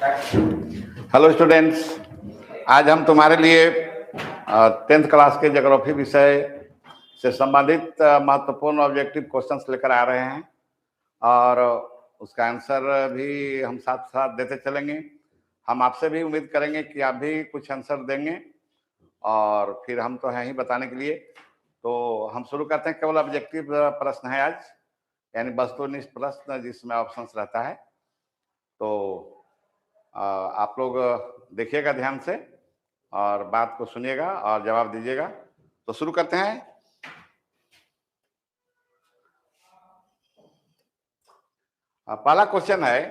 Hello students, आज हम तुम्हारे लिए 10th क्लास के ज्योग्राफी विषय से संबंधित महत्वपूर्ण ऑब्जेक्टिव क्वेश्चंस लेकर आ रहे हैं और उसका आंसर भी हम साथ साथ देते चलेंगे। हम आपसे भी उम्मीद करेंगे कि आप भी कुछ आंसर देंगे और फिर हम तो हैं ही बताने के लिए। तो हम शुरू करते हैं। केवल ऑब्जेक्टिव प्रश्न है आज, यानी वस्तुनिष्ठ प्रश्न जिसमें ऑप्शंस रहता है। तो आप लोग देखिएगा ध्यान से और बात को सुनिएगा और जवाब दीजिएगा। तो शुरू करते हैं। पहला क्वेश्चन है,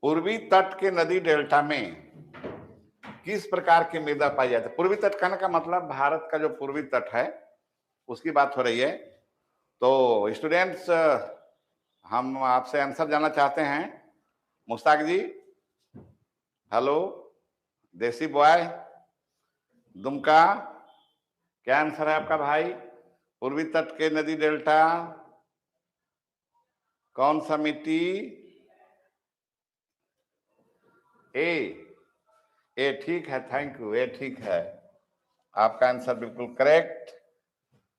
पूर्वी तट के नदी डेल्टा में किस प्रकार की मृदा पाई जाती है? पूर्वी तट कहने का मतलब भारत का जो पूर्वी तट है उसकी बात हो रही है। तो स्टूडेंट्स, हम आपसे आंसर जानना चाहते हैं। मुश्ताक जी, हेलो, देसी बॉय, दुमका, क्या आंसर है आपका भाई? पूर्वी तट के नदी डेल्टा कौन सा मिट्टी? ए ठीक है, थैंक यू, ए ठीक है, आपका आंसर बिल्कुल करेक्ट।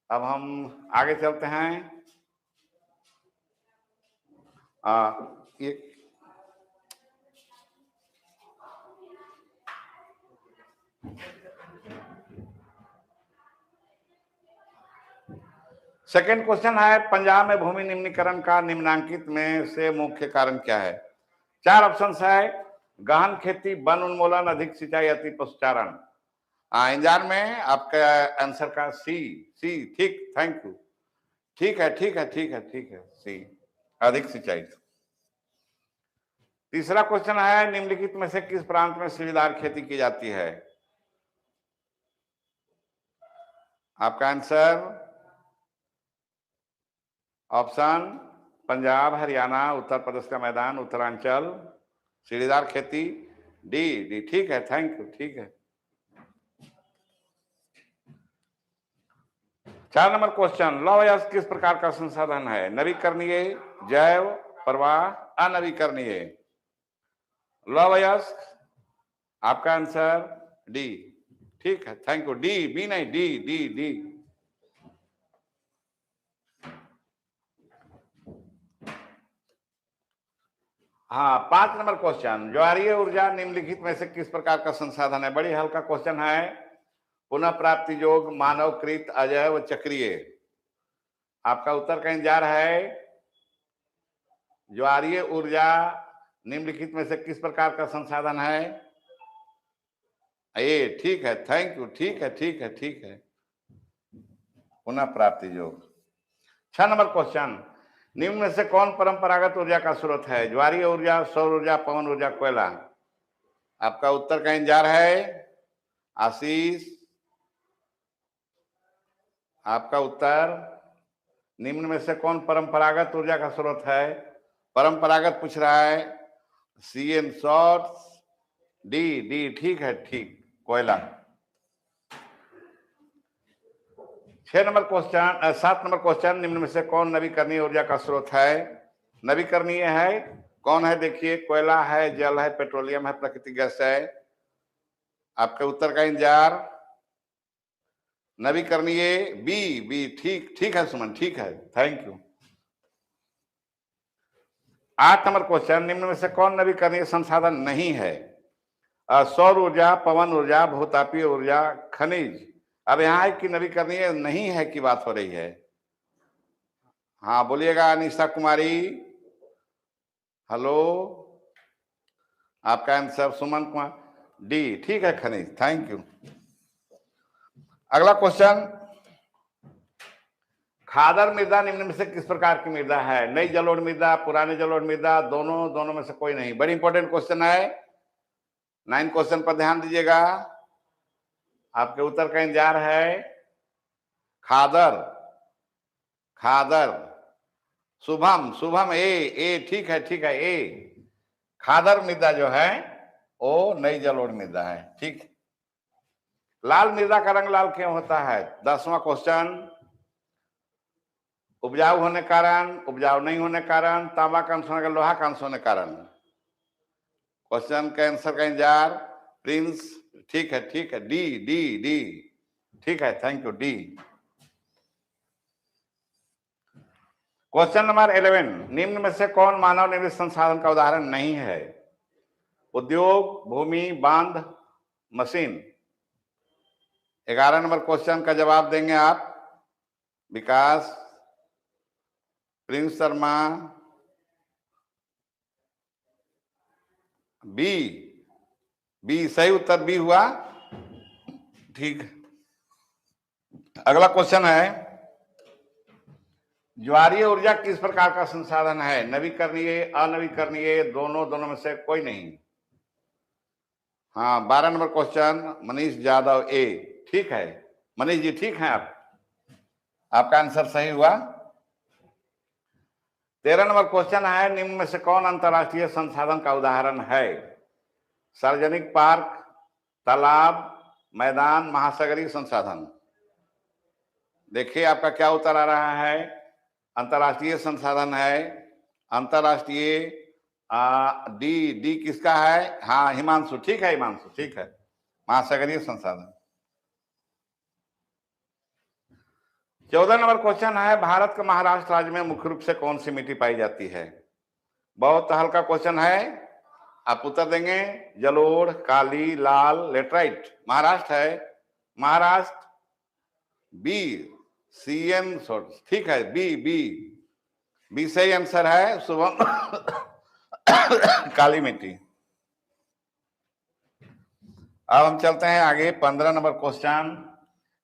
अब हम आगे चलते हैं। ये सेकंड क्वेश्चन है, पंजाब में भूमि निम्नीकरण का निम्नांकित में से मुख्य कारण क्या है? 4 ऑप्शंस है, गहन खेती, वन उन्मूलन, अधिक सिंचाई, अति पशुचारण। इंजार में आपका आंसर का सी ठीक, थैंक यू, ठीक है, ठीक है, ठीक है, ठीक है, सी, अधिक सिंचाई। तीसरा क्वेश्चन है, निम्नलिखित में से किस प्रांत में सीढ़ीदार खेती की जाती है? आपका आंसर ऑप्शन पंजाब, हरियाणा, उत्तर प्रदेश का मैदान, उत्तरांचल, सीढ़ीदार खेती, डी ठीक है, थैंक यू, ठीक है। 4 नंबर क्वेश्चन, लौह अयस्क किस प्रकार का संसाधन है? नवीकरणीय, जैव, प्रवाह, अनवीकरणीय। लौह अयस्क, आपका आंसर डी, ठीक है, थैंक यू, डी, बी नहीं, डी। हाँ, 5 नंबर क्वेश्चन, ज्वारीय ऊर्जा निम्नलिखित में से किस प्रकार का संसाधन है? बड़ी हल्का क्वेश्चन है। पुनः प्राप्ति योग, मानवकृत, अजैव, चक्रीय। आपका उत्तर का इंतजार है। ज्वारीय ऊर्जा निम्नलिखित में से किस प्रकार का संसाधन है? ए ठीक है, थैंक यू, ठीक है, ठीक है, ठीक है, पुनः प्राप्ति योग। 6 नंबर क्वेश्चन, निम्न में से कौन परंपरागत ऊर्जा का स्रोत है? ज्वारीय ऊर्जा, सौर ऊर्जा, पवन ऊर्जा, कोयला। आपका उत्तर का इंतजार है। आशीष, आपका उत्तर, निम्न में से कौन परंपरागत ऊर्जा का स्रोत है? परंपरागत पूछ रहा है। सी एन शॉर्ट्स, डी ठीक है, ठीक, कोयला। 7 नंबर क्वेश्चन, निम्न में से कौन नवीकरणीय ऊर्जा का स्रोत है? नवीकरणीय है, कौन है? देखिए, कोयला है, जल है, पेट्रोलियम है, प्राकृतिक गैस है। आपके उत्तर का इंतजार। नवीकरणीय बी ठीक है सुमन, ठीक है, थैंक यू। 8 नंबर क्वेश्चन, निम्न में से कौन नवीकरणीय संसाधन नहीं है? सौर ऊर्जा, पवन ऊर्जा, भूतापीय ऊर्जा, खनिज। अब यहाँ है कि नवीकरणीय नहीं है की बात हो रही है। हाँ बोलिएगा, अनिशा कुमारी, हेलो, आपका आंसर सुमन कुमार, डी ठीक है, खनिज, थैंक यू। अगला क्वेश्चन, खादर मृदा निम्न में से किस प्रकार की मृदा है? नई जलोढ़ मृदा, पुराने जलोढ़ मृदा, दोनों में से कोई नहीं। बड़ी इंपॉर्टेंट क्वेश्चन है। 9 क्वेश्चन पर ध्यान दीजिएगा। आपके उत्तर का इंतजार है। खादर, शुभम, ए ठीक है, ठीक है, ए। खादर मृदा जो है वो नई जलोढ़ मृदा है, ठीक। लाल मृदा का रंग लाल क्यों होता है? 10वां क्वेश्चन, उपजाऊ होने कारण, उपजाऊ नहीं होने कारण, तांबा का अंश होने, लोहा का अंश होने कारण। क्वेश्चन का आंसर का इंतजार। प्रिंस, ठीक है, ठीक है, डी डी डी, ठीक है, thank you, D. Question number 11, निम्न में से कौन मानव निर्मित संसाधन का उदाहरण नहीं है? उद्योग, भूमि, बांध, मशीन। 11 नंबर क्वेश्चन का जवाब देंगे आप। विकास, प्रिंस शर्मा, बी। बी सही उत्तर, बी हुआ, ठीक। अगला क्वेश्चन है, ज्वारीय ऊर्जा किस प्रकार का संसाधन है? नवीकरणीय, अनवीकरणीय, दोनों में से कोई नहीं। हाँ, 12 नंबर क्वेश्चन, मनीष यादव, ए, ठीक है। मनीष जी ठीक है, आपका आंसर सही हुआ। 13 नंबर क्वेश्चन है, निम्न में से कौन अंतरराष्ट्रीय संसाधन का उदाहरण है? सार्वजनिक पार्क, तालाब, मैदान, महासागरीय संसाधन। देखिए आपका क्या उत्तर आ रहा है। अंतरराष्ट्रीय संसाधन है, अंतरराष्ट्रीय, डी। डी किसका है? हाँ, हिमांशु, ठीक है, हिमांशु ठीक है, महासागरीय संसाधन। 14 नंबर क्वेश्चन है, भारत के महाराष्ट्र राज्य में मुख्य रूप से कौन सी मिट्टी पाई जाती है? बहुत हल्का क्वेश्चन है, आप उत्तर देंगे। जलोढ़, काली, लाल, लेटराइट। महाराष्ट्र है, महाराष्ट्र, बी, सीएम, ठीक है, बी बी बी सही आंसर है। शुभम, काली मिट्टी। अब हम चलते हैं आगे। 15 नंबर क्वेश्चन,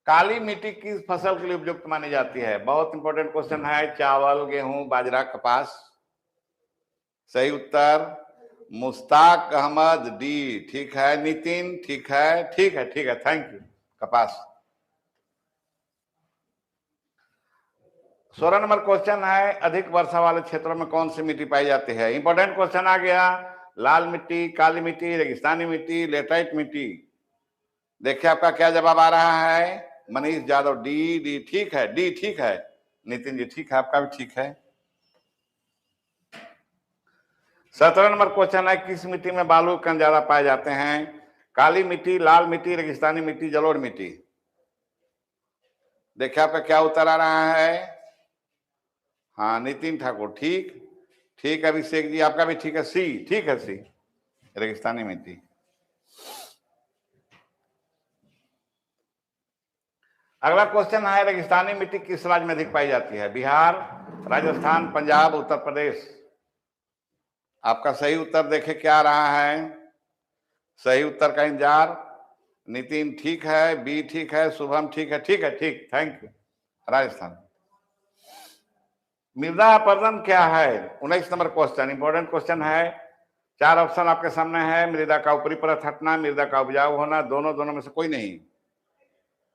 काली मिट्टी किस फसल के लिए उपयुक्त मानी जाती है? बहुत इंपॉर्टेंट क्वेश्चन है। चावल, गेहूं, बाजरा, कपास। सही उत्तर मुश्ताक अहमद, डी, ठीक है। नितिन, ठीक है, ठीक है, ठीक है, थैंक यू, कपास। 16 नंबर क्वेश्चन है, अधिक वर्षा वाले क्षेत्रों में कौन सी मिट्टी पाई जाती है? इंपॉर्टेंट क्वेश्चन आ गया। लाल मिट्टी, काली मिट्टी, रेगिस्तानी मिट्टी, लेटराइट मिट्टी। देखिए आपका क्या जवाब आ रहा है। मनीष यादव, डी डी, ठीक है, डी ठीक है। नितिन जी ठीक है, आपका भी ठीक है। 17 नंबर क्वेश्चन है, किस मिट्टी में बालू कण ज्यादा पाए जाते हैं? काली मिट्टी, लाल मिट्टी, रेगिस्तानी मिट्टी, जलोढ़ मिट्टी। देखिए आपका क्या उत्तर आ रहा है। हाँ, नितिन ठाकुर, ठीक, ठीक है। अभिषेक जी आपका भी ठीक है, सी, ठीक है, सी, रेगिस्तानी मिट्टी। अगला क्वेश्चन है, रेगिस्तानी मिट्टी किस राज्य में अधिक पाई जाती है? बिहार, राजस्थान, पंजाब, उत्तर प्रदेश। आपका सही उत्तर देखे क्या आ रहा है। सही उत्तर का इंतजार। नितिन ठीक है, बी ठीक है, शुभम ठीक है, ठीक है, ठीक, थैंक यू, राजस्थान। मृदा अपरदन क्या है? 19 नंबर क्वेश्चन, इंपॉर्टेंट क्वेश्चन है। 4 ऑप्शन आपके सामने है। मृदा का ऊपरी परत हटना, मृदा का उपजाऊ होना, दोनों में से कोई नहीं।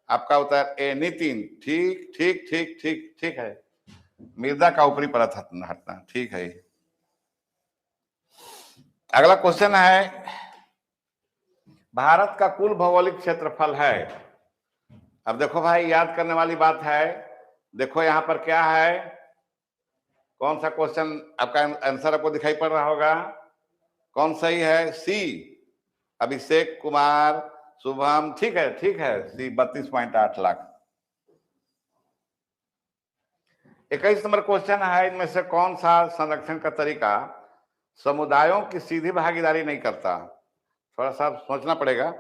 आपका उत्तर ए, नितिन, ठीक ठीक ठीक ठीक ठीक है, मृदा का ऊपरी परत हटना, ठीक है। अगला क्वेश्चन है, भारत का कुल भौगोलिक क्षेत्रफल है। अब देखो भाई, याद करने वाली बात है। देखो यहां पर क्या है, कौन सा क्वेश्चन आपका आंसर आपको दिखाई पड़ रहा होगा। कौन सही है? सी, अभिषेक कुमार, शुभम, ठीक है, ठीक है, सी, 32.8 लाख। 21 नंबर क्वेश्चन है, इनमें से कौन सा संरक्षण का तरीका समुदायों की सीधी भागीदारी नहीं करता? थोड़ा सा सोचना पड़ेगा।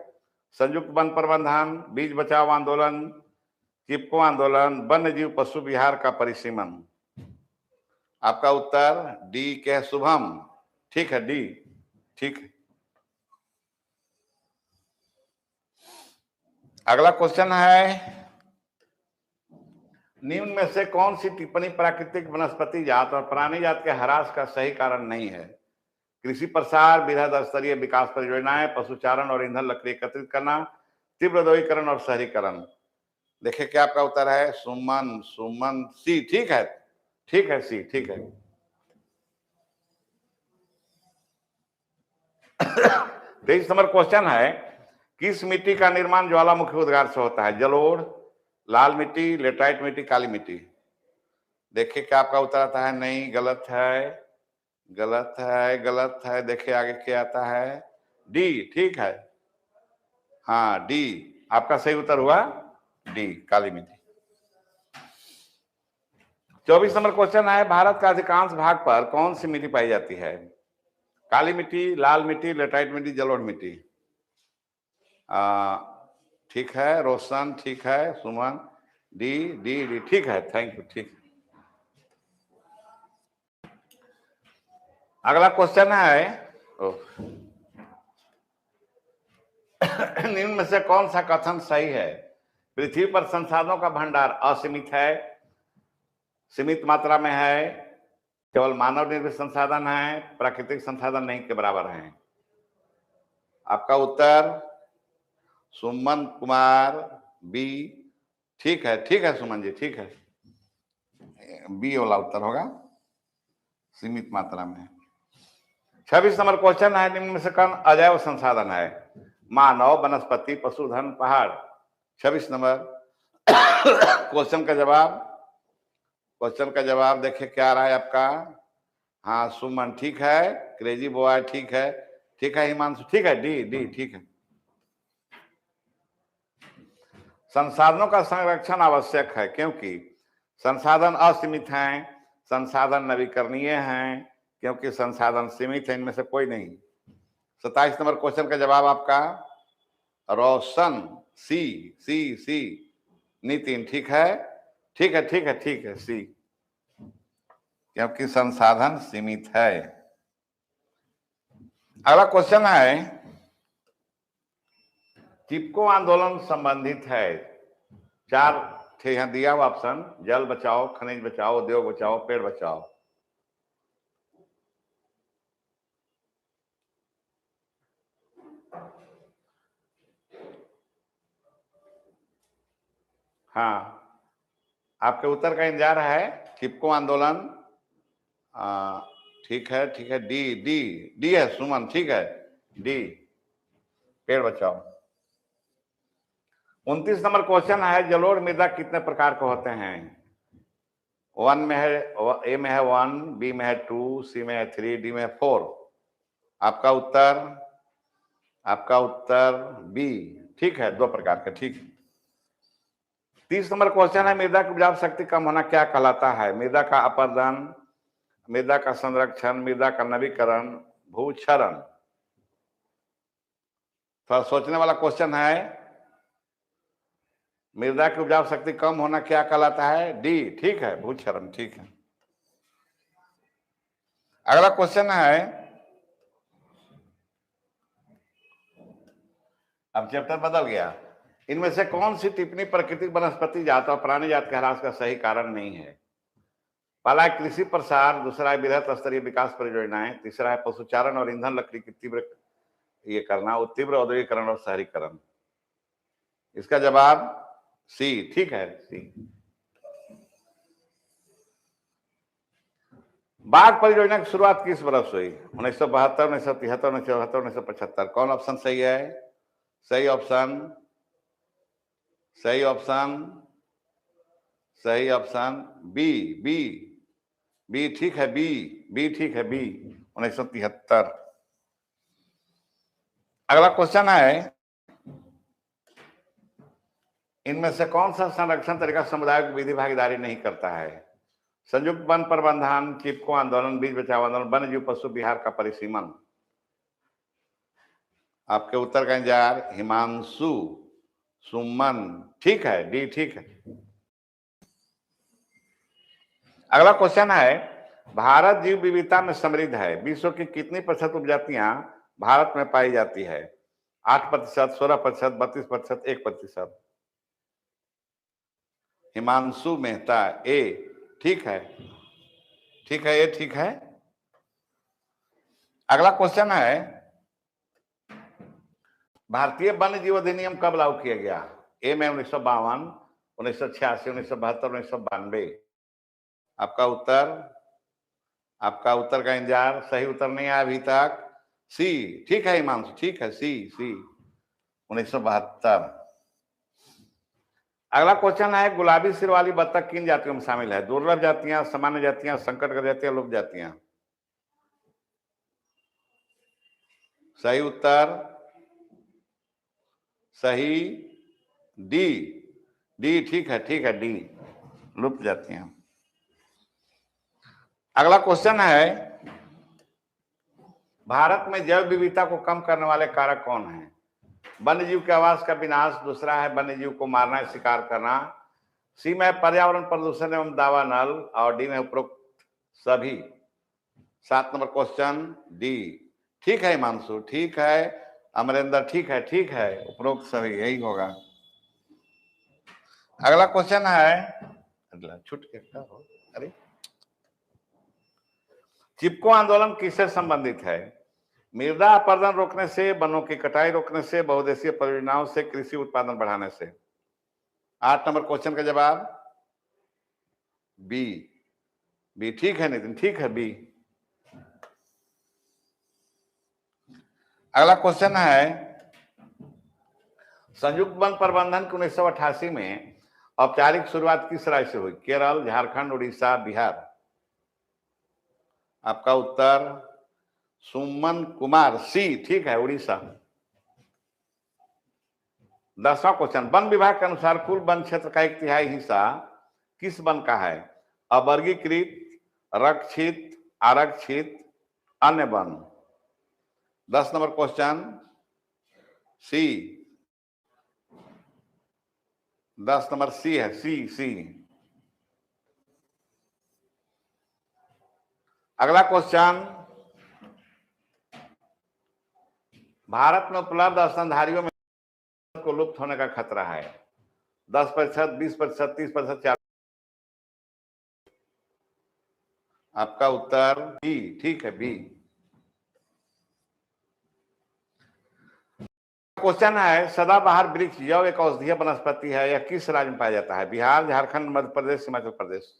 संयुक्त वन प्रबंधन, बीज बचाओ आंदोलन, चिपको आंदोलन, वन्य जीव पशु विहार का परिसीमन। आपका उत्तर डी के, शुभम, ठीक है, डी, ठीक है। अगला क्वेश्चन है, निम्न में से कौन सी टिप्पणी प्राकृतिक वनस्पति जात और प्राणी जात के ह्रास का सही कारण नहीं है? कृषि प्रसार, वृहद स्तरीय विकास परियोजनाएं, पशुचारण और ईंधन लकड़ी एकत्रित करना, तीव्र औद्योगिकरण और शहरीकरण। देखिए क्या आपका उत्तर है। सुमन, सुमन, सी, ठीक है, ठीक है, सी, ठीक है। 23 नंबर क्वेश्चन है, किस मिट्टी का निर्माण ज्वालामुखी उद्गार से होता है? जलोढ़, लाल मिट्टी, लेटराइट मिट्टी, काली मिट्टी। देखिए क्या आपका उत्तर आता है। नहीं, गलत है। गलत है। देखिए आगे क्या आता है, डी, ठीक है। हाँ डी आपका सही उत्तर हुआ, डी काली मिट्टी। 24 नंबर क्वेश्चन है, भारत का अधिकांश भाग पर कौन सी मिट्टी पाई जाती है? काली मिट्टी, लाल मिट्टी, लेटराइट मिट्टी, जलोढ़ मिट्टी। ठीक है रोशन, ठीक है सुमन, डी डी डी, ठीक है, थैंक यू, ठीक। अगला क्वेश्चन है, निम्न में से कौन सा कथन सही है? पृथ्वी पर संसाधनों का भंडार असीमित है, सीमित मात्रा में है, केवल मानव निर्मित संसाधन है, प्राकृतिक संसाधन नहीं के बराबर हैं। आपका उत्तर सुमन कुमार बी, ठीक है सुमन जी, ठीक है, बी वाला उत्तर होगा, सीमित मात्रा में। 26 नंबर क्वेश्चन है, निम्न में से कौन अजैव संसाधन है? मानव, वनस्पति, पशुधन, पहाड़। 26 नंबर क्वेश्चन का जवाब देखिए क्या आ रहा है आपका। हाँ सुमन ठीक है, क्रेजी बॉय ठीक है, हिमांशु ठीक है, डी डी ठीक है। संसाधनों का संरक्षण आवश्यक है क्योंकि संसाधन असीमित हैं, संसाधन नवीकरणीय हैं, क्योंकि संसाधन सीमित है, इनमें से कोई नहीं। 27 नंबर क्वेश्चन का जवाब आपका रोशन, सी सी सी। नितिन ठीक है सी, क्योंकि संसाधन सीमित है। अगला क्वेश्चन है, चिपको आंदोलन संबंधित है। 4 थे यहां दिया हुआ ऑप्शन, जल बचाओ, खनिज बचाओ, उद्योग बचाओ, पेड़ बचाओ। हाँ आपके उत्तर का इंतजार है। चिपको आंदोलन, ठीक है डी डी डी है सुमन, ठीक है डी, पेड़ बचाओ। 29 नंबर क्वेश्चन है, जलोढ़ मृदा कितने प्रकार के होते हैं? 1 में है, ए में है 1, बी में है 2, सी में है 3, डी में है 4। आपका उत्तर बी, ठीक है, 2 प्रकार के, ठीक। 30 नंबर क्वेश्चन है, मृदा की उपजाऊ शक्ति कम होना क्या कहलाता है? मृदा का अपर्दन, मृदा का संरक्षण, मृदा का नवीकरण, भूक्षरण। थोड़ा सोचने वाला क्वेश्चन है। मृदा की उपजाऊ शक्ति कम होना क्या कहलाता है? डी, ठीक है, भूक्षरण, ठीक है। अगला क्वेश्चन है, अब चैप्टर बदल गया। इनमें से कौन सी टिप्पणी प्राकृतिक वनस्पति जात और प्राणी जात के ह्रास का सही कारण नहीं है? पहला है कृषि प्रसार, दूसरा है बृहत स्तरीय विकास परियोजनाएं, तीसरा है पशुचारण और ईंधन लकड़ी की तीव्र ये करना, तीव्र औद्योगिकरण और शहरीकरण। इसका जवाब सी, ठीक है सी। बाघ परियोजना की शुरुआत किस वर्ष हुई? 1972, 1973, 1974, 1975। कौन ऑप्शन सही है? सही ऑप्शन बी बी बी, ठीक है बी ठीक है बी, 1973। अगला क्वेश्चन है, इनमें से कौन सा संरक्षण तरीका समुदाय की विधि भागीदारी नहीं करता है? संयुक्त वन प्रबंधन, चिपको आंदोलन, बीज बचाओ आंदोलन, वन्य जीव पशु विहार का परिसीमन। आपके उत्तर का इंतजार, हिमांशु, सुमन, ठीक है डी, ठीक है। अगला क्वेश्चन है, भारत जीव विविधता में समृद्ध है, विश्व की कितनी प्रतिशत उपजातियां भारत में पाई जाती है? 8%, 16%, 32%, 1%। हिमांशु मेहता, ए, ठीक है ए, ठीक है। अगला क्वेश्चन है, भारतीय वन्य जीव अधिनियम कब लागू किया गया? ए में 1952, 1986, 1972, 1992। आपका उत्तर का इंतजार, सही उत्तर नहीं आया अभी तक, सी, ठीक है हिमांशु, ठीक है सी 1972। अगला क्वेश्चन है, गुलाबी सिर वाली बत्तख किन जातियों में शामिल है? दुर्लभ जातियां, सामान्य जातियां, संकटग्रस्त जातियां, लुप्त जातियां। सही उत्तर सही डी। डी ठीक है डी लुप्त जाती हैं। अगला क्वेश्चन है, भारत में जैव विविधता को कम करने वाले कारक कौन हैं? वन्य जीव के आवास का विनाश, दूसरा है वन्य जीव को मारना शिकार करना, सी में पर्यावरण प्रदूषण एवं दावा नल, और डी में उपरोक्त सभी। 7 नंबर क्वेश्चन डी। ठीक है हिमांशु, ठीक है अमरेंद्र, ठीक है उपरोक्त सभी, यही होगा। अगला क्वेश्चन है, छूट के हो, अरे चिपको आंदोलन किससे संबंधित है? मृदा अपरदन रोकने से, वनों की कटाई रोकने से, बहुउद्देशीय परियोजनाओं से, कृषि उत्पादन बढ़ाने से। 8 नंबर क्वेश्चन का जवाब बी। बी ठीक है नितिन, ठीक है बी। अगला क्वेश्चन है, संयुक्त वन प्रबंधन की 1988 में औपचारिक शुरुआत किस राज्य से हुई? केरल, झारखंड, उड़ीसा, बिहार। आपका उत्तर सुमन कुमार, सी ठीक है उड़ीसा। 10वां क्वेश्चन, वन विभाग के अनुसार कुल वन क्षेत्र का 1/3 हिस्सा किस वन का है? अवर्गीकृत, रक्षित, आरक्षित, अन्य वन। 10 नंबर क्वेश्चन सी। 10 नंबर सी है, सी। अगला क्वेश्चन, भारत में उपलब्ध स्तनधारियों में को लुप्त होने का खतरा है? 10%, 20%, 30%, 40%। आपका उत्तर बी ठीक है बी। क्वेश्चन है, सदाबहार वृक्ष जौ एक औषधीय वनस्पति है, यह किस राज्य में पाया जाता है? बिहार, झारखंड, मध्य प्रदेश, हिमाचल प्रदेश।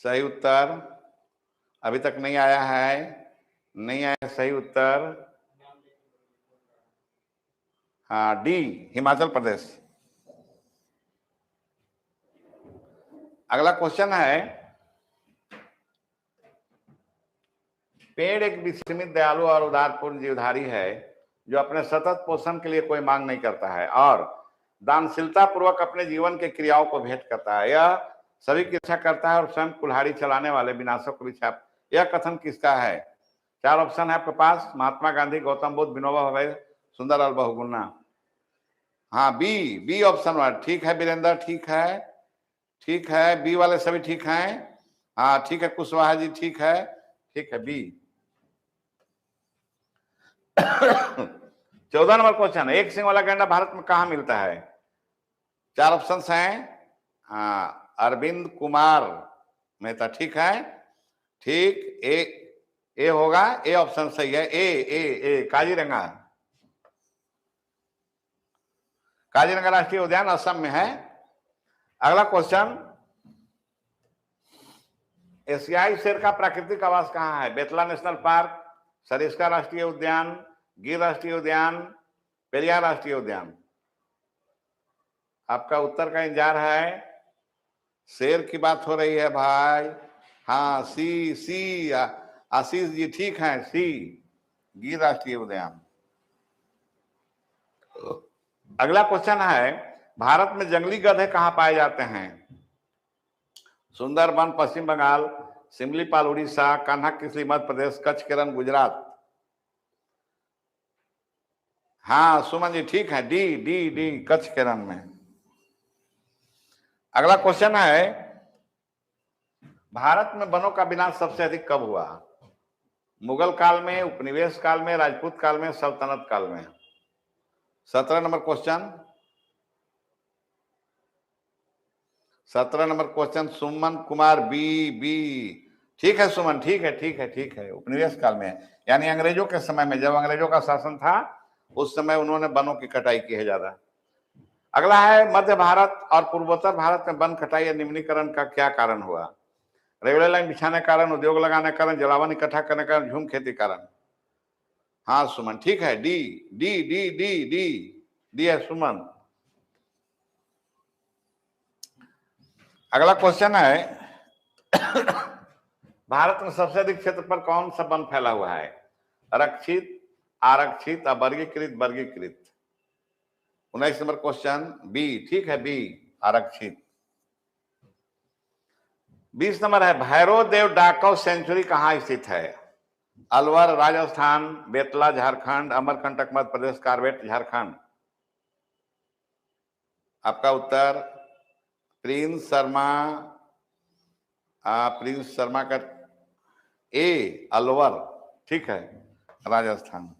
सही उत्तर अभी तक नहीं आया है, नहीं आया सही उत्तर, हाँ डी हिमाचल प्रदेश। अगला क्वेश्चन है, पेड़ एक विस्मित, दयालु और उदारपूर्ण जीवधारी है जो अपने सतत पोषण के लिए कोई मांग नहीं करता है और दानशीलता पूर्वक अपने जीवन के क्रियाओं को भेंट करता है। यह सभी की रक्षा करता है और स्वयं कुल्हाड़ी चलाने वाले विनाशक को भी छाप। यह कथन किसका है? 4 ऑप्शन है आपके पास, महात्मा गांधी, गौतम बुद्ध, विनोबा भावे, सुंदरलाल बहुगुणा। हाँ बी ऑप्शन 1 ठीक है वीरेंद्र, ठीक है बी वाले सभी ठीक हैं। हाँ ठीक है कुशवाहा जी, ठीक है बी। 14 नंबर क्वेश्चन, एक सिंह वाला गैंडा भारत में कहां मिलता है? 4 ऑप्शन हैं, अरविंद कुमार मेहता, ठीक है, ठीक ए होगा, ए ऑप्शन सही है, ए काजीरंगा। काजीरंगा राष्ट्रीय उद्यान असम में है। अगला क्वेश्चन, एशियाई शेर का प्राकृतिक आवास कहां है? बेतला नेशनल पार्क, सरिस्का राष्ट्रीय उद्यान, गिर राष्ट्रीय उद्यान, पेरियार राष्ट्रीय उद्यान। आपका उत्तर का इंतजार है। शेर की बात हो रही है भाई, हाँ सी आशीष जी ठीक है, सी गिर राष्ट्रीय उद्यान। अगला क्वेश्चन है, भारत में जंगली गधे कहां पाए जाते हैं? सुंदरबन पश्चिम बंगाल, सिमलीपाल उड़ीसा, कान्हा किसली मध्य प्रदेश, कच्छ केरन गुजरात। हाँ सुमन जी ठीक है, डी कच्छ केरन में। अगला क्वेश्चन है, भारत में वनों का विनाश सबसे अधिक कब हुआ? मुगल काल में, उपनिवेश काल में, राजपूत काल में, सल्तनत काल में। 17 number question, 17 number question Suman Kumar B ठीक है सुमन, ठीक है उपनिवेश काल में, यानी अंग्रेजों के समय में, जब अंग्रेजों का शासन था उस समय उन्होंने वनों की कटाई की है ज्यादा। अगला है, मध्य भारत और पूर्वोत्तर भारत में वन कटाई या निम्नीकरण का क्या कारण हुआ? रेलवे लाइन बिछाने कारण, उद्योग लगाने कारण, जलावन इकट्ठा करने कारण, झूम खेती कारण। हाँ सुमन ठीक है, डी है सुमन। अगला क्वेश्चन है, भारत में सबसे अधिक क्षेत्र पर कौन सा वन फैला हुआ है? रक्षित, आरक्षित, अवर्गीकृत, वर्गीकृत। 19 नंबर क्वेश्चन बी, ठीक है बी, आरक्षित। 20 नंबर है भैरव देव डाकघर सेंचुरी कहाँ स्थित है? अलवर राजस्थान, बेतला झारखंड, अमरकंटक मध्य प्रदेश, कार्बेट झारखंड। आपका उत्तर प्रिंस शर्मा, प्रिंस शर्मा का ए अलवर, ठीक है, राजस्थान।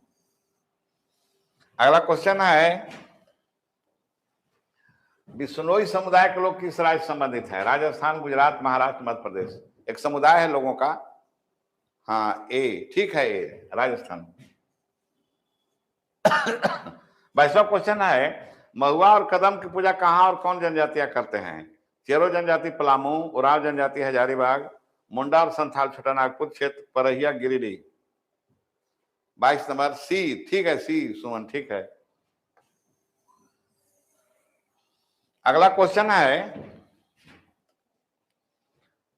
अगला क्वेश्चन है बिश्नोई समुदाय के लोग किस राज्य से संबंधित है? राजस्थान, गुजरात, महाराष्ट्र, मध्य प्रदेश। एक समुदाय है लोगों का, हाँ ए, ठीक है ए, राजस्थान। 22वां क्वेश्चन है महुआ और कदम की पूजा कहाँ और कौन जनजातियां करते हैं? चेरो जनजाति पलामू, उराव जनजाति हजारीबाग, मुंडा और संथाल छोटानागपुर क्षेत्र, परहिया गिरिडीह। 22 नंबर सी, ठीक है सी सुमन, ठीक है। अगला क्वेश्चन है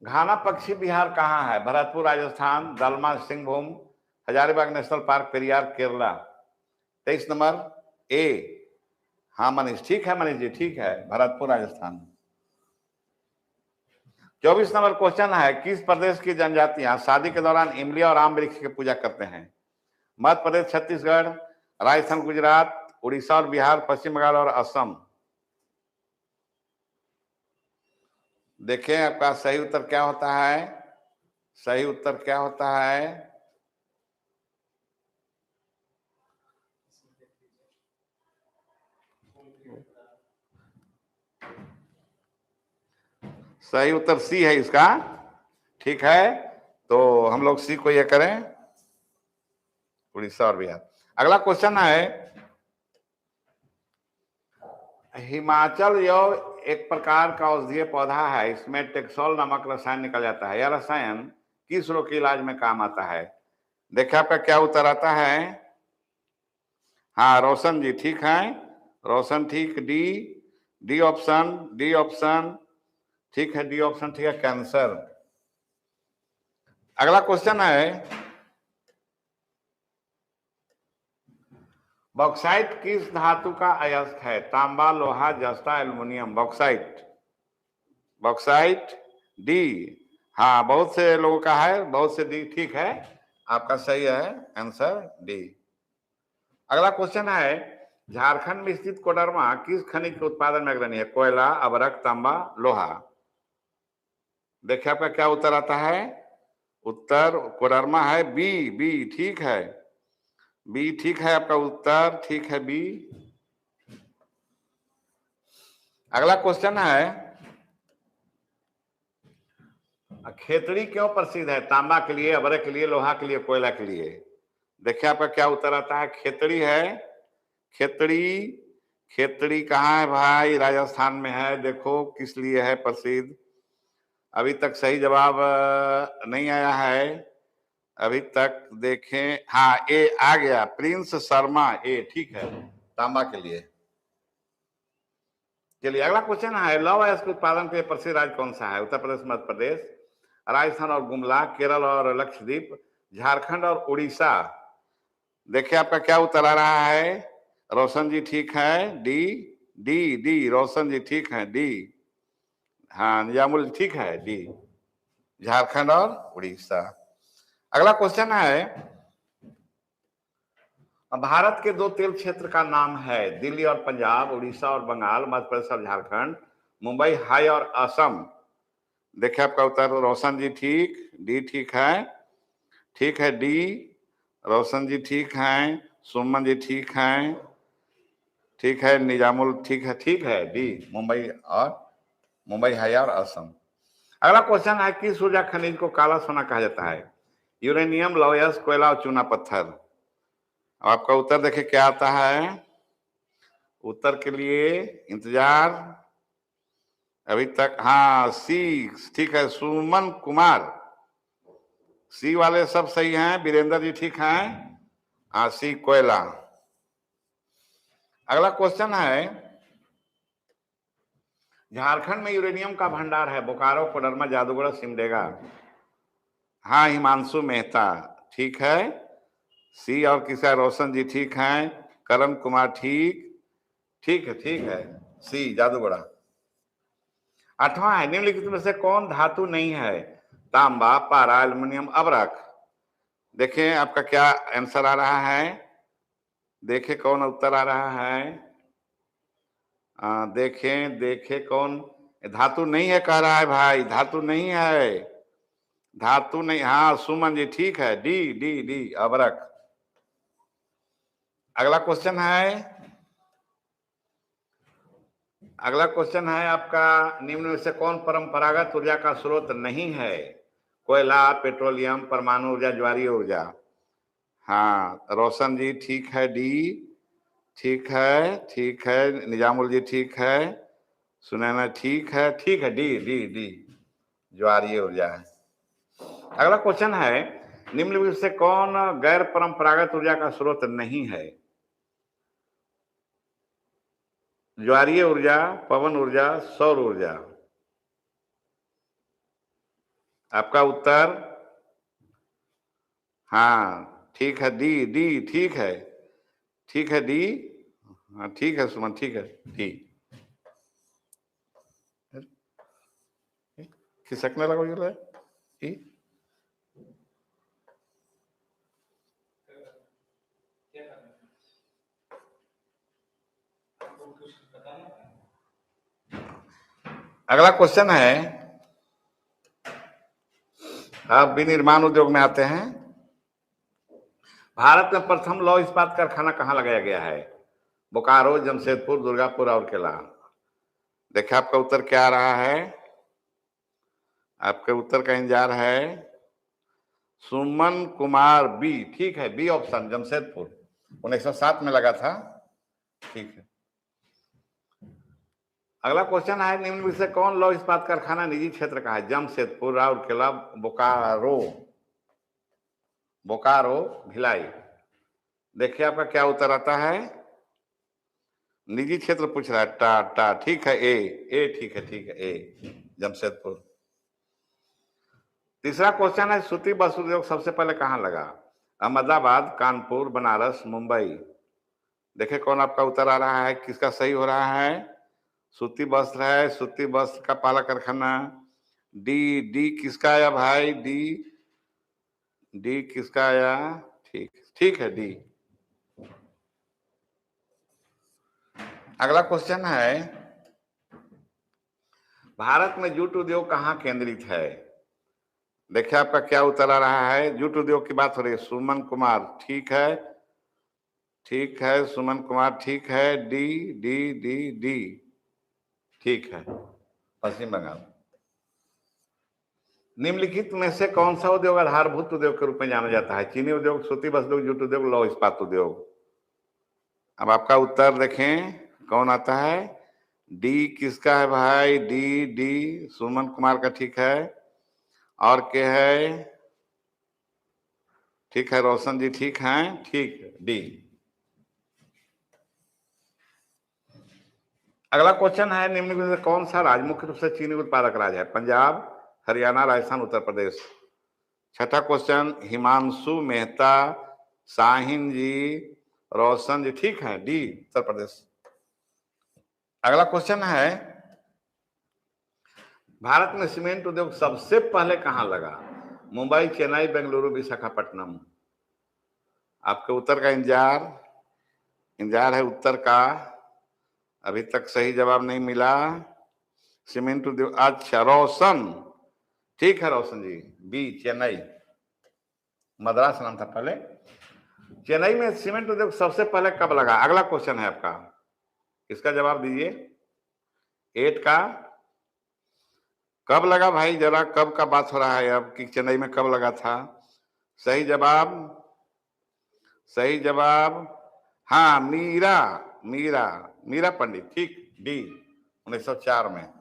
घाना पक्षी विहार कहाँ है? Bharatpur Rajasthan, Dalma Singhbhum, Hazaribagh national park, Periyar Kerala. 23 number A, हाँ मनीष, ठीक है मनीष जी, ठीक है, भरतपुर राजस्थान। 24 नंबर क्वेश्चन है किस प्रदेश की जनजातियां शादी के दौरान इमली और आम वृक्ष की पूजा करते हैं? मध्य प्रदेश, छत्तीसगढ़, राजस्थान, गुजरात, उड़ीसा और बिहार, पश्चिम बंगाल और असम। देखें आपका सही उत्तर क्या होता है, सही उत्तर क्या होता है? सही उत्तर सी है इसका, ठीक है, तो हम लोग सी को ये करें, उड़ीसा और बिहार। अगला क्वेश्चन है हिमाचल यौ एक प्रकार का औषधीय पौधा है, इसमें टेक्सोल नामक रसायन निकल जाता है। यह रसायन किस रोग के इलाज में काम आता है? देखिए आपका क्या उत्तर आता है, हाँ रोशन जी, ठीक है, रोशन ठीक, D, D option, D option, ठीक है, डी ऑप्शन ठीक है, कैंसर। अगला क्वेश्चन है बॉक्साइट किस धातु का अयस्क है? तांबा, लोहा, जस्ता, एल्युमिनियम। बॉक्साइट, बॉक्साइट डी, हाँ बहुत से लोगों का है, बहुत से डी, ठीक है, आपका सही है आंसर डी। अगला क्वेश्चन है झारखंड में स्थित कोडरमा किस खनिज के उत्पादन में अग्रणी है? कोयला, अभ्रक, तांबा, लोहा। देखिए आपका क्या उत्तर आता है, उत्तर कोडरमा है बी, बी ठीक है, बी ठीक है आपका उत्तर, ठीक है बी। अगला क्वेश्चन है खेतड़ी क्यों प्रसिद्ध है? तांबा के लिए, अभ्रक के लिए, लोहा के लिए, कोयला के लिए। देखिए आपका क्या उत्तर आता है, खेतड़ी है, खेतड़ी, खेतड़ी कहाँ है भाई? राजस्थान में है। देखो किस लिए है प्रसिद्ध, अभी तक सही जवाब नहीं आया है अभी तक, देखें, हाँ ए आ गया, प्रिंस शर्मा ए, ठीक है, तांबा के लिए। चलिए अगला क्वेश्चन है लौह अयस्क के उत्पादन के लिए प्रसिद्ध राज्य कौन सा है? उत्तर प्रदेश, मध्य प्रदेश, राजस्थान और गुमला, केरल और लक्षद्वीप, झारखंड और उड़ीसा। देखिए आपका क्या उत्तर आ रहा है, रोशन जी ठीक है, डी, डी, डी, रोशन जी ठीक है, डी, हाँ निजामुल ठीक है, डी, झारखंड और उड़ीसा। अगला क्वेश्चन है भारत के दो तेल क्षेत्र का नाम है, दिल्ली और पंजाब, उड़ीसा और बंगाल, मध्य प्रदेश और झारखंड, मुंबई हाई और असम। देखिए आपका उत्तर रोशन जी ठीक, डी ठीक है डी, रोशन जी ठीक है, सुमन जी ठीक है, निजामुल ठीक है डी, मुंबई हाई और असम। अगला क्वेश्चन है किस ऊर्जा खनिज को काला सोना कहा जाता है? यूरेनियम, लौह अयस्क, कोयला और चूना पत्थर। आपका उत्तर देखिए क्या आता है, उत्तर के लिए इंतजार अभी तक, हाँ सी ठीक है, सुमन कुमार, सी वाले सब सही हैं, वीरेंद्र जी ठीक हैं, हाँ सी कोयला। अगला क्वेश्चन है झारखंड में यूरेनियम का भंडार है, बोकारो, कोडरमा, जादूगढ़, सिमडेगा। हाँ, हिमांशु मेहता ठीक है। सी और किसा, रोशन जी ठीक है। करण कुमार ठीक, ठीक है, ठीक है। सी जादूगढ़ा। आठवां है, निम्नलिखित में से कौन धातु नहीं है? तांबा, पारा, एल्युमिनियम, अबरक। देखें आपका क्या आंसर आ रहा है, देखें कौन उत्तर आ रहा है। देखें देखें कौन धातु नहीं है कह रहा है भाई, धातु नहीं है, धातु नहीं। हाँ सुमन जी ठीक है, डी डी डी अबरक। अगला क्वेश्चन है, अगला क्वेश्चन है आपका, निम्न में से कौन परंपरागत ऊर्जा का स्रोत नहीं है? कोयला, पेट्रोलियम, परमाणु ऊर्जा, ज्वारीय ऊर्जा। हाँ रोशन जी ठीक है, डी ठीक है, ठीक है। निजामुल जी ठीक है, सुनैना ठीक है, ठीक है, डी डी डी ज्वारीय ऊर्जा है। अगला क्वेश्चन है, निम्नलिखित से कौन गैर परंपरागत ऊर्जा का स्रोत नहीं है? ज्वारीय ऊर्जा, पवन ऊर्जा, सौर ऊर्जा। आपका उत्तर हाँ ठीक है, डी डी ठीक है, ठीक है, डी। हाँ ठीक है सुमन, ठीक है, डी। खिसकने लगा ये डी। अगला क्वेश्चन है, आप विनिर्माण उद्योग में आते हैं। भारत में प्रथम लौह इस्पात कारखाना कहाँ लगाया गया है? बोकारो, जमशेदपुर, दुर्गापुर और केला। देखिए आपका उत्तर क्या आ रहा है, आपके उत्तर का इंतजार है। सुमन कुमार बी ठीक है, बी ऑप्शन जमशेदपुर 1907 में लगा था, ठीक है। अगला क्वेश्चन है, निम्न में से कौन लौह इस्पात कारखाना निजी क्षेत्र का है? जमशेदपुर, राउरकेला, बोकारो। बोकारो, भिलाई। देखिए आपका क्या उत्तर आता है, निजी क्षेत्र पूछ रहा है, टाटा ठीक है, ए ठीक है, ठीक है, ए जमशेदपुर। तीसरा क्वेश्चन है, सूती वस्त्र उद्योग सबसे पहले कहाँ लगा? अहमदाबाद, कानपुर, बनारस, मुंबई। देखिए कौन आपका उत्तर आ रहा है, किसका सही हो रहा है? सूती वस्त्र है, सूती वस्त्र का पहला कारखाना। डी डी किसका आया भाई, डी डी किसका आया? ठीक ठीक है, डी। अगला क्वेश्चन है, भारत में जूट उद्योग कहाँ केंद्रित है? देखिए आपका क्या उत्तर आ रहा है, जूट उद्योग की बात हो रही है। सुमन कुमार ठीक है, ठीक है, सुमन कुमार ठीक है, डी डी डी डी ठीक है, पश्चिम बंगाल। निम्नलिखित में से कौन सा उद्योग आधारभूत उद्योग के रूप में जाना जाता है? चीनी उद्योग, सूती वस्त्र उद्योग, जूट उद्योग, लौह इस्पात उद्योग। अब आपका उत्तर देखें कौन आता है, डी किसका है भाई, डी डी सुमन कुमार का ठीक है, और क्या है? ठीक है, रोशन जी ठीक है, ठीक, डी। अगला क्वेश्चन है, निम्न में से कौन सा राज्य मुख्य रूप से चीनी उत्पादक राज्य है? पंजाब, हरियाणा, राजस्थान, उत्तर प्रदेश। छठा क्वेश्चन, हिमांशु मेहता, साहिन जी, रोशन जी ठीक है, डी उत्तर प्रदेश। अगला क्वेश्चन है, भारत में सीमेंट उद्योग सबसे पहले कहां लगा? मुंबई, चेन्नई, बेंगलुरु, विशाखापट्टनम। आपके उत्तर का इंतजार है उत्तर का, अभी तक सही जवाब नहीं मिला। सीमेंट उद्योग, अच्छा रोशन ठीक है, रोशन जी बी चेन्नई, मद्रास नाम था पहले। चेन्नई में सीमेंट उद्योग सबसे पहले कब लगा? अगला क्वेश्चन है आपका, इसका जवाब दीजिए। 8 का कब लगा भाई, जरा कब का बात हो रहा है अब कि चेन्नई में कब लगा था? सही जवाब, सही जवाब हाँ मीरा, मीरा मीरा पंडित ठीक, डी 1904 में।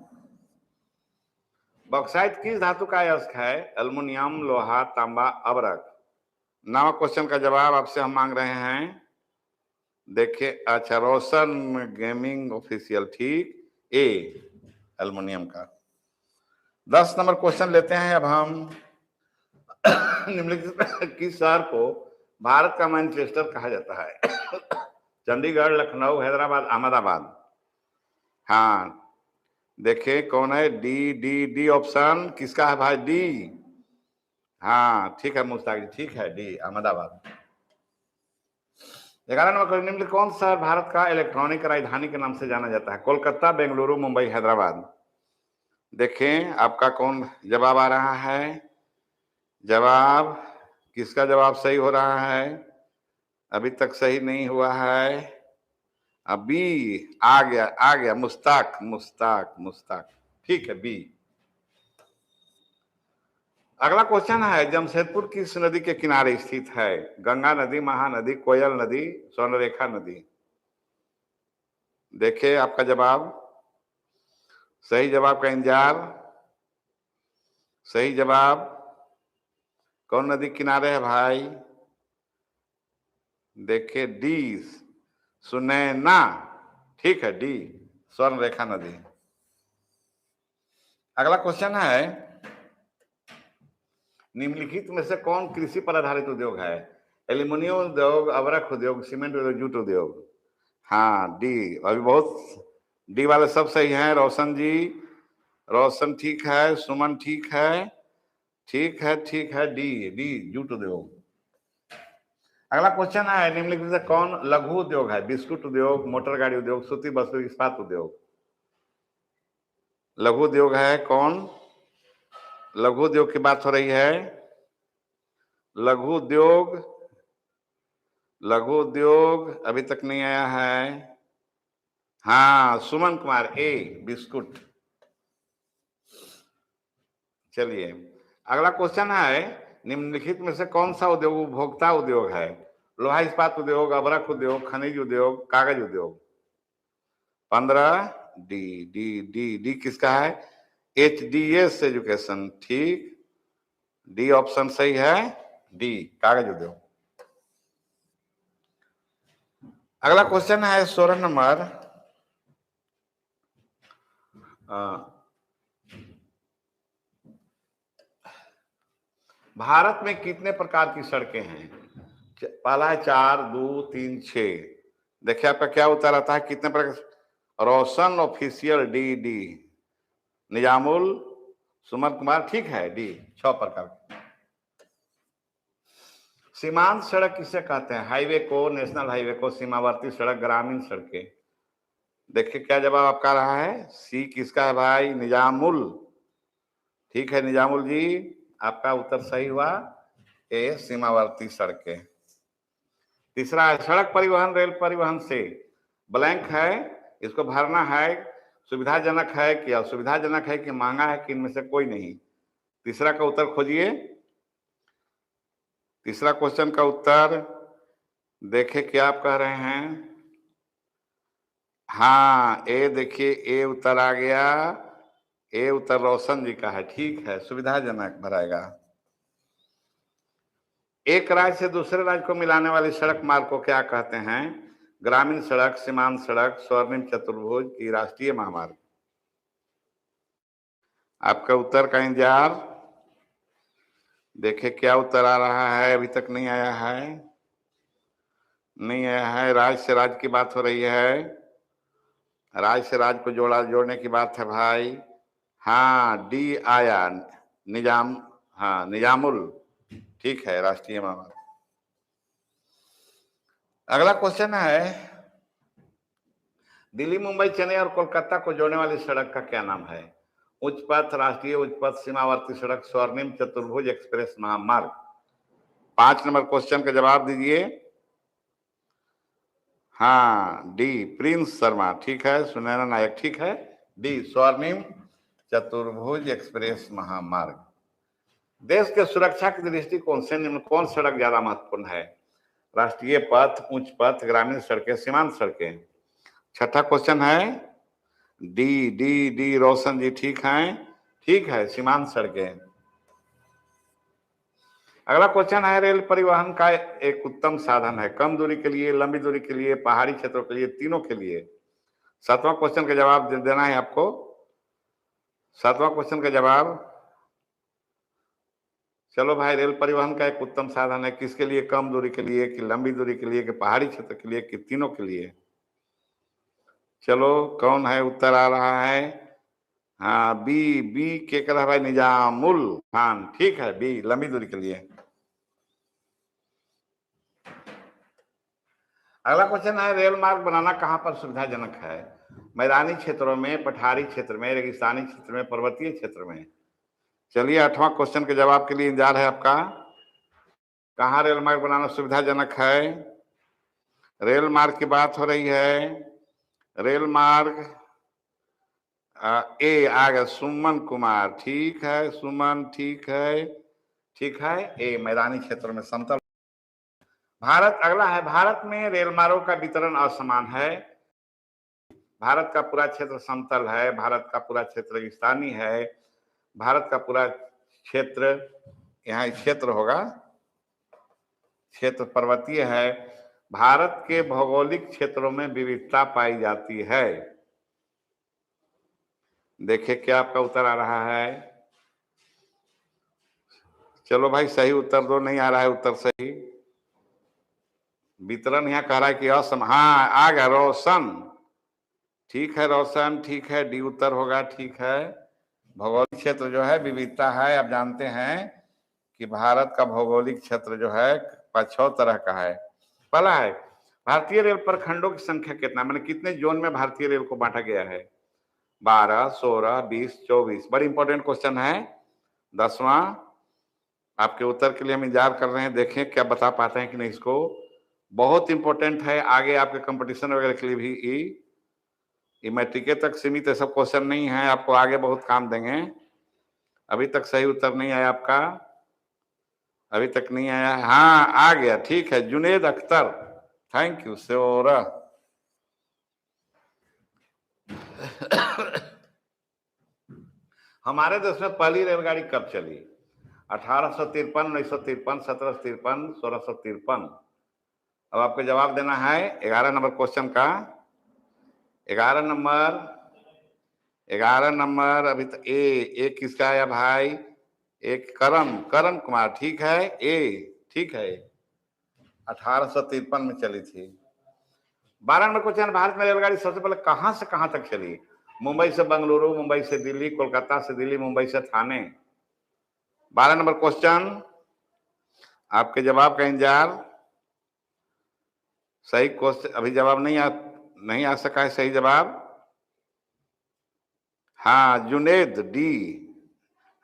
बॉक्साइट किस धातु का अयस्क है? एल्युमिनियम, लोहा, तांबा, अबरक। नवा क्वेश्चन का जवाब आपसे हम मांग रहे हैं, देखिए अच्छा रोशन गेमिंग ऑफिशियल ठीक, ए एल्युमिनियम का। 10 नंबर क्वेश्चन लेते हैं अब हम। निम्नलिखित किस शहर को भारत का मैनचेस्टर कहा जाता है? चंडीगढ़, लखनऊ, हैदराबाद, अहमदाबाद। हाँ, देखिए कौन है? डी डी डी ऑप्शन किसका है भाई? डी। हाँ ठीक है मुश्ताक जी, ठीक है, डी अहमदाबाद। 11 नंबर क्वेश्चन, निम्नलिखित कौन शहर भारत का इलेक्ट्रॉनिक राजधानी के नाम से जाना जाता है? कोलकाता, बेंगलुरु, मुंबई, हैदराबाद। देखें आपका कौन जवाब आ रहा है? जवाब किसका जवाब सही हो रहा है? अभी तक सही नहीं हुआ है। अभी आ गया मुश्ताक, मुश्ताक, मुश्ताक, ठीक है, बी। अगला क्वेश्चन है, जमशेदपुर किस नदी के किनारे स्थित है? गंगा नदी, महानदी, कोयल नदी, स्वर्णरेखा नदी। देखिए आपका जवाब, सही जवाब का इंतजार। सही जवाब कौन नदी किनारे है भाई? देखिए डी, सुनैना, ठीक है, डी स्वर्णरेखा नदी। अगला क्वेश्चन है, निम्नलिखित में से कौन कृषि पर आधारित उद्योग है? एल्यूमिनियम उद्योग, अबरख उद्योग, सीमेंट उद्योग, जूट उद्योग। हाँ डी, अभी बहुत डी वाले सब सही हैं। रोशन जी, रोशन ठीक है, सुमन ठीक है, ठीक है, ठीक है, डी डी जूट उद्योग। अगला क्वेश्चन है, निम्नलिखित से कौन लघु उद्योग है? बिस्कुट उद्योग, मोटर गाड़ी उद्योग, सूती वस्त्र, इस्पात उद्योग। लघु उद्योग है कौन? लघु उद्योग की बात हो रही है। लघु उद्योग, लघु उद्योग अभी तक नहीं आया है। हाँ सुमन कुमार, ए बिस्कुट। चलिए अगला क्वेश्चन है, निम्नलिखित में से कौन सा उद्योग उपभोक्ता उद्योग है? लोहा इस्पात उद्योग, अबरख उद्योग, खनिज उद्योग, कागज उद्योग। 15 डी डी डी डी किसका है? HDS एजुकेशन, ठीक, डी ऑप्शन सही है, डी कागज उद्योग। अगला क्वेश्चन है 16 नंबर, भारत में कितने प्रकार की सड़कें हैं? पहला है 4, 2, 3, 6। देखिए आपका क्या उत्तर आता है, कितने प्रकार? रोशन official, D D. Nizamul, Suman Kumar, ठीक है, डी 6 प्रकार। सीमांत सड़क किसे कहते हैं? हाईवे को, नेशनल हाईवे को, सीमावर्ती सड़क, ग्रामीण सड़कें। देखिए क्या जवाब आपका रहा है? सी किसका है भाई? निजामुल, ठीक है निजामुल जी, आपका उत्तर सही हुआ, ए सीमावर्ती सड़कें। तीसरा है, सड़क परिवहन रेल परिवहन से, ब्लैंक है, इसको भरना है, सुविधाजनक है कि असुविधाजनक है कि महंगा है कि इनमें से कोई नहीं। तीसरा का उत्तर खोजिए। तीसरा क्वेश्चन का उत्तर देखे क्या आप कह रहे हैं। हाँ ए, देखिए ए उत्तर आ गया, ए उत्तर रोशन जी का है, ठीक है, सुविधाजनक भराएगा। एक राज्य से दूसरे राज्य को मिलाने वाली सड़क मार्ग को क्या कहते हैं? ग्रामीण सड़क, सीमांत सड़क, स्वर्णिम चतुर्भुज की राष्ट्रीय महामार्ग। आपका उत्तर का इंतजार। देखिए क्या उत्तर आ रहा है, अभी तक नहीं आया है, नहीं आया है। राज्य से राज्य की बात हो रही है, राज्य से राज्य को जोड़ने की बात है भाई। हाँ डी आया, निजाम, हाँ निजामुल, ठीक है, राष्ट्रीय महामार्ग। अगला क्वेश्चन है, दिल्ली, मुंबई, चेन्नई और कोलकाता को जोड़ने वाली सड़क का क्या नाम है? उच्च पथ, राष्ट्रीय उच्च पथ, सीमावर्ती सड़क, स्वर्णिम चतुर्भुज एक्सप्रेस महामार्ग। 5 नंबर क्वेश्चन का जवाब दीजिए। हाँ डी प्रिंस शर्मा, ठीक है, सुनैना नायक, ठीक है, डी स्वर्णिम चतुर्भुज एक्सप्रेस महामार्ग। देश के सुरक्षा की दृष्टिकोण से निम्न कौन सड़क ज्यादा महत्वपूर्ण है? राष्ट्रीय पथ, उच्च पथ, ग्रामीण सड़कें, सीमांत सड़कें। छठा क्वेश्चन है, डी डी डी रोशन जी, ठीक है, ठीक है, सीमांत सड़कें। अगला क्वेश्चन है, रेल परिवहन का एक उत्तम साधन है, कम दूरी के लिए, लंबी दूरी के लिए, पहाड़ी क्षेत्रों के लिए, तीनों के लिए। 7वां क्वेश्चन का जवाब देना है आपको। 7वां क्वेश्चन का जवाब चलो भाई, रेल परिवहन का एक उत्तम साधन है। किसके लिए? कम दूरी के लिए, कि लंबी दूरी के लिए, कि पहाड़ी क्षेत्र के लिए, कि तीनों के लिए? चलो, कौन है? उत्तर आ रहा है। हाँ, बी। बी के कर भाई, निजामुल खान। ठीक है, बी लंबी दूरी के लिए। अगला क्वेश्चन है, रेल मार्ग बनाना कहां पर सुविधाजनक है? मैदानी क्षेत्रों में, पठारी क्षेत्र में, रेगिस्तानी क्षेत्र में, पर्वतीय क्षेत्र में? चलिए, 8वां क्वेश्चन के जवाब के लिए इंतजार है आपका। कहाँ रेल मार्ग बनाना सुविधाजनक है? रेल मार्ग की बात हो रही है। रेल मार्ग ए आ गया, सुमन कुमार। ठीक है सुमन, ठीक है, ठीक है। ए मैदानी क्षेत्रों में, समतल। भारत अगला है, भारत में रेल मार्गों का वितरण असमान है। भारत का पूरा क्षेत्र समतल है, भारत का पूरा क्षेत्र रेगिस्तानी है, भारत का पूरा क्षेत्र, यहाँ क्षेत्र होगा, क्षेत्र पर्वतीय है। भारत के भौगोलिक क्षेत्रों में विविधता पाई जाती है। देखिए क्या आपका उत्तर आ रहा है। चलो भाई, सही उत्तर दो। नहीं आ रहा है उत्तर सही। वितरण यहाँ कह रहा है कि असम। हाँ, आ गया, रोशन। ठीक है रोशन, ठीक है, डी उत्तर होगा। ठीक है, भौगोलिक क्षेत्र जो है विविधता है। आप जानते हैं कि भारत का भौगोलिक क्षेत्र जो है 6 तरह का है। पहला है, भारतीय रेल प्रखंडों की संख्या कितना, मैंने कितने जोन में भारतीय रेल को बांटा गया है? 12, 16, 20, 24। बड़ी इंपॉर्टेंट क्वेश्चन है। 10वां, आपके उत्तर के लिए हम इंतजार कर रहे हैं। देखें क्या बता पाते हैं कि नहीं इसको। बहुत इंपॉर्टेंट है, आगे आपके कंपटीशन वगैरह के लिए भी। ये मैट्रिक तक सीमित है, सब क्वेश्चन नहीं है, आपको आगे बहुत काम देंगे। अभी तक सही उत्तर नहीं आया आपका, अभी तक नहीं आया। हाँ, आ गया, ठीक है, जुनेद अख्तर। थैंक यू सोरा। हमारे देश में पहली रेलगाड़ी कब चली? 1853, 1953, 1753, 1653। अब आपको जवाब देना है 11 नंबर क्वेश्चन का। 11 नंबर, 11 नंबर। अभी तक ए किसका आया भाई? एक करण कुमार। ठीक है, ए ठीक है, 1853 में चली थी। 12 नंबर क्वेश्चन, भारत में रेलगाड़ी सबसे पहले कहां से कहां तक चली? मुंबई से बंगलुरु, मुंबई से दिल्ली, कोलकाता से दिल्ली, मुंबई से थाने। 12 नंबर क्वेश्चन, आपके जवाब का इंतजार। सही क्वेश्चन, अभी जवाब नहीं आ सका है सही जवाब। हाँ, जुनेद, डी।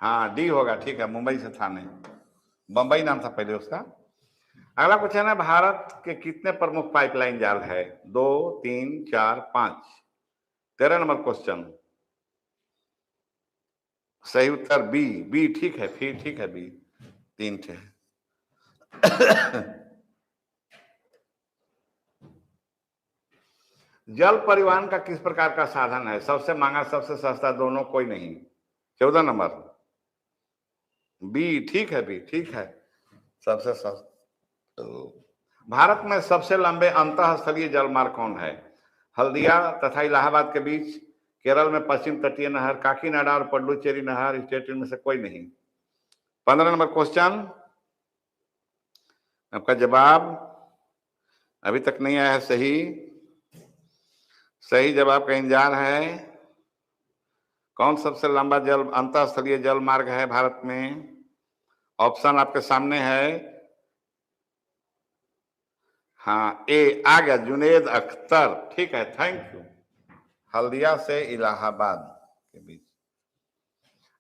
हाँ, डी होगा। ठीक है, मुंबई से थाने, बंबई नाम था पहले उसका। अगला क्वेश्चन है, भारत के कितने प्रमुख पाइपलाइन जाल है? 2, 3, 4, 5। 13 नंबर क्वेश्चन। सही उत्तर बी। बी ठीक है, फिर ठीक है, बी 3 थे। जल परिवहन का किस प्रकार का साधन है? सबसे महंगा, सबसे सस्ता, दोनों, कोई नहीं। 14 नंबर, बी ठीक है, बी ठीक है, सबसे सस्ता। भारत में सबसे लंबे अंतःस्थलीय जलमार्ग कौन है? हल्दिया तथा इलाहाबाद के बीच, केरल में पश्चिम तटीय नहर, काकीनाडा और पडुचेरी नहर, स्टेट में से कोई नहीं। 15 नंबर क्वेश्चन, आपका जवाब अभी तक नहीं आया है सही। सही जवाब का इंतजार है। कौन सबसे लंबा जल अंतःस्थलीय जल मार्ग है भारत में? ऑप्शन आपके सामने है। हाँ, ए आ गया, जुनेद अख्तर। ठीक है, थैंक यू। हल्दिया से इलाहाबाद के बीच।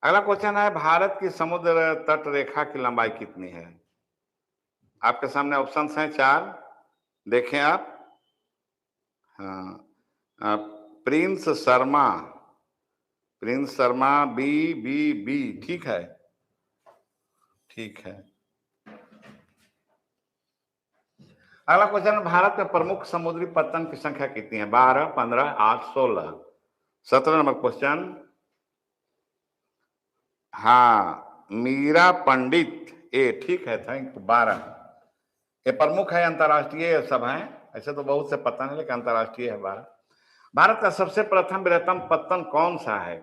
अगला क्वेश्चन है, भारत की समुद्र तट रेखा की लंबाई कितनी है? आपके सामने ऑप्शंस हैं 4, देखें आप। हाँ, Prince Sharma, Prince Sharma, B B B. ठीक है, ठीक है। अगला क्वेश्चन, भारत में प्रमुख समुद्री पत्तन की संख्या कितनी है? 12, 15, 8, 16। 17 नंबर क्वेश्चन। हाँ, मीरा पंडित, ए ठीक है, थैंक यू। 12 ये प्रमुख है, अंतर्राष्ट्रीय सब हैं, ऐसे तो बहुत से पत्तन है लेकिन अंतर्राष्ट्रीय है 12। भारत का सबसे प्रथम बृहत्तम पत्तन कौन सा है?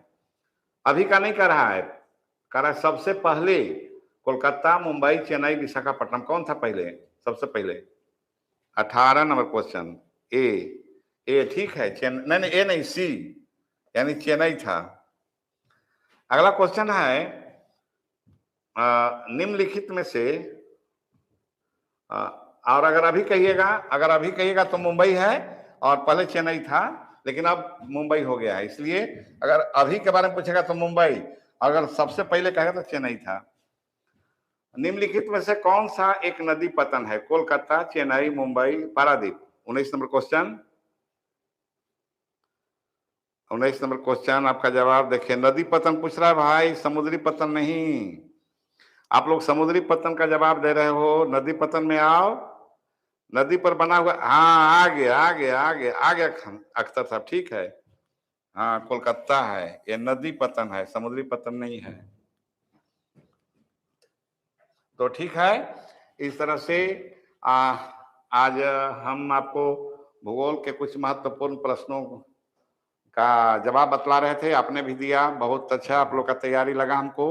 अभी का नहीं कह रहा है, कह रहा है सबसे पहले कोलकाता, मुंबई, चेन्नई, विशाखापट्टनम, कौन था पहले, सबसे पहले? 18 नंबर क्वेश्चन, ए ठीक है। नहीं नहीं, ए नहीं, सी, यानी चेन्नई था। अगला क्वेश्चन है, निम्नलिखित में से और अगर अभी कहिएगा तो मुंबई है, और पहले चेन्नई था, लेकिन अब मुंबई हो गया है। इसलिए अगर अभी के बारे में पूछेगा तो मुंबई, अगर सबसे पहले कहेगा तो चेन्नई था। निम्नलिखित में से कौन सा एक नदी पतन है? Kolkata, Chennai, Mumbai, Paradip. 19 number question, 19 number question, आपका जवाब देखिए। नदी पतन पूछ रहा है भाई, समुद्री पतन नहीं। आप लोग समुद्री पतन का जवाब दे रहे हो, नदी पतन में आओ। नदी पर बना हुआ, हाँ आ गया अख्तर साहब, ठीक है। हाँ, कोलकाता है, ये नदी पतन है, समुद्री पतन नहीं है। तो ठीक है, इस तरह से आज हम आपको भूगोल के कुछ महत्वपूर्ण प्रश्नों का जवाब बतला रहे थे। आपने भी दिया, बहुत अच्छा आप लोग का तैयारी लगा हमको,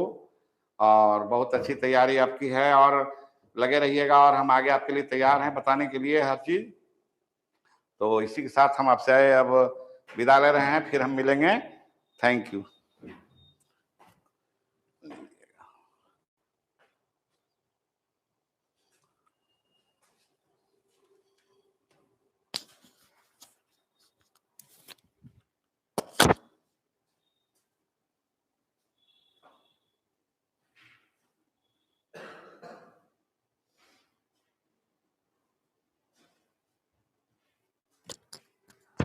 और बहुत अच्छी तैयारी आपकी है, और लगे रहिएगा, और हम आगे आपके लिए तैयार हैं बताने के लिए हर चीज। तो इसी के साथ हम आपसे अब विदा ले रहे हैं, फिर हम मिलेंगे। Thank you.